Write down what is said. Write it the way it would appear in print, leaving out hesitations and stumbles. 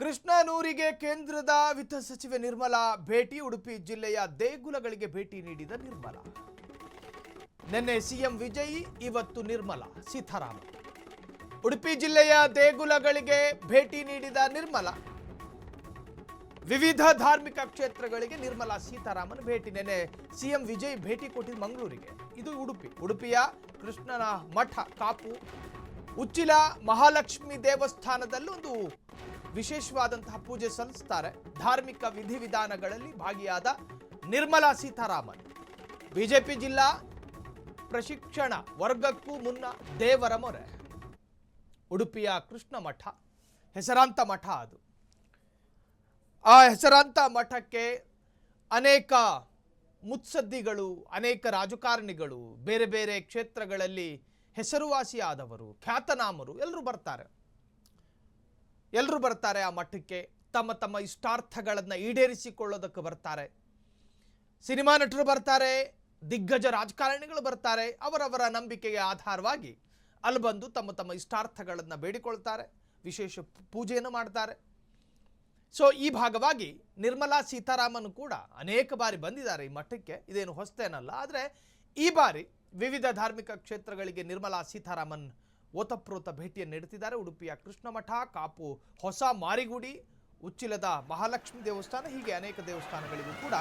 ಕೃಷ್ಣನೂರಿಗೆ ಕೇಂದ್ರದ ವಿತ್ತ ಸಚಿವೆ ನಿರ್ಮಲಾ ಭೇಟಿ. ಉಡುಪಿ ಜಿಲ್ಲೆಯ ದೇಗುಲಗಳಿಗೆ ಭೇಟಿ ನೀಡಿದ ನಿರ್ಮಲಾ. ನಿನ್ನೆ ಸಿಎಂ ವಿಜಯ್, ಇವತ್ತು ನಿರ್ಮಲಾ ಸೀತಾರಾಮನ್. ಉಡುಪಿ ಜಿಲ್ಲೆಯ ದೇಗುಲಗಳಿಗೆ ಭೇಟಿ ನೀಡಿದ ನಿರ್ಮಲಾ. ವಿವಿಧ ಧಾರ್ಮಿಕ ಕ್ಷೇತ್ರಗಳಿಗೆ ನಿರ್ಮಲಾ ಸೀತಾರಾಮನ್ ಭೇಟಿ. ನಿನ್ನೆ ಸಿಎಂ ವಿಜಯ್ ಭೇಟಿ ಕೊಟ್ಟಿದ್ದು ಮಂಗಳೂರಿಗೆ. ಇದು ಉಡುಪಿಯ ಕೃಷ್ಣನ ಮಠ, ಕಾಪು, ಉಚ್ಚಿಲ ಮಹಾಲಕ್ಷ್ಮಿ ದೇವಸ್ಥಾನದಲ್ಲಿ ಒಂದು ವಿಶೇಷವಾದಂತಹ ಪೂಜೆ ಸಲ್ಲಿಸುತ್ತಾರೆ. ಧಾರ್ಮಿಕ ವಿಧಿವಿಧಾನಗಳಲ್ಲಿ ಭಾಗಿಯಾದ ನಿರ್ಮಲಾ ಸೀತಾರಾಮನ್ ಬಿಜೆಪಿ ಜಿಲ್ಲಾ ಪ್ರಶಿಕ್ಷಣ ವರ್ಗಕ್ಕೂ ಮುನ್ನ ದೇವರ ಮೊರೆ. ಉಡುಪಿಯ ಕೃಷ್ಣ ಮಠ ಹೆಸರಾಂತ ಮಠ. ಅದು ಆ ಹೆಸರಾಂತ ಮಠಕ್ಕೆ ಅನೇಕ ಮುತ್ಸದ್ದಿಗಳು, ಅನೇಕ ರಾಜಕಾರಣಿಗಳು, ಬೇರೆ ಬೇರೆ ಕ್ಷೇತ್ರಗಳಲ್ಲಿ ಹೆಸರುವಾಸಿಯಾದವರು, ಖ್ಯಾತನಾಮರು ಎಲ್ಲರೂ ಬರ್ತಾರೆ ಆ ಮಠಕ್ಕೆ. ತಮ್ಮ ತಮ್ಮ ಇಷ್ಟಾರ್ಥಗಳನ್ನು ಈಡೇರಿಸಿಕೊಳ್ಳೋದಕ್ಕೆ ಬರ್ತಾರೆ. ಸಿನಿಮಾ ನಟರು ಬರ್ತಾರೆ, ದಿಗ್ಗಜ ರಾಜಕಾರಣಿಗಳು ಬರ್ತಾರೆ. ಅವರವರ ನಂಬಿಕೆಗೆ ಆಧಾರವಾಗಿ ಅಲ್ಲಿ ಬಂದು ತಮ್ಮ ತಮ್ಮ ಇಷ್ಟಾರ್ಥಗಳನ್ನು ಬೇಡಿಕೊಳ್ತಾರೆ, ವಿಶೇಷ ಪೂಜೆಯನ್ನು ಮಾಡ್ತಾರೆ. ಸೊ ಈ ಭಾಗವಾಗಿ ನಿರ್ಮಲಾ ಸೀತಾರಾಮನ್ ಕೂಡ ಅನೇಕ ಬಾರಿ ಬಂದಿದ್ದಾರೆ ಈ ಮಠಕ್ಕೆ. ಇದೇನು ಹೊಸತೇನಲ್ಲ. ಆದರೆ ಈ ಬಾರಿ ವಿವಿಧ ಧಾರ್ಮಿಕ ಕ್ಷೇತ್ರಗಳಿಗೆ ನಿರ್ಮಲಾ ಸೀತಾರಾಮನ್ ಓತಪ್ರೋತ ಭೇಟಿಯನ್ನು ನೀಡುತ್ತಿದ್ದಾರೆ. ಉಡುಪಿಯ ಕೃಷ್ಣ ಮಠ, ಕಾಪು ಹೊಸ ಮಾರಿಗುಡಿ, ಉಚ್ಚಿಲದ ಮಹಾಲಕ್ಷ್ಮಿ ದೇವಸ್ಥಾನ, ಹೀಗೆ ಅನೇಕ ದೇವಸ್ಥಾನಗಳಿಗೂ ಕೂಡ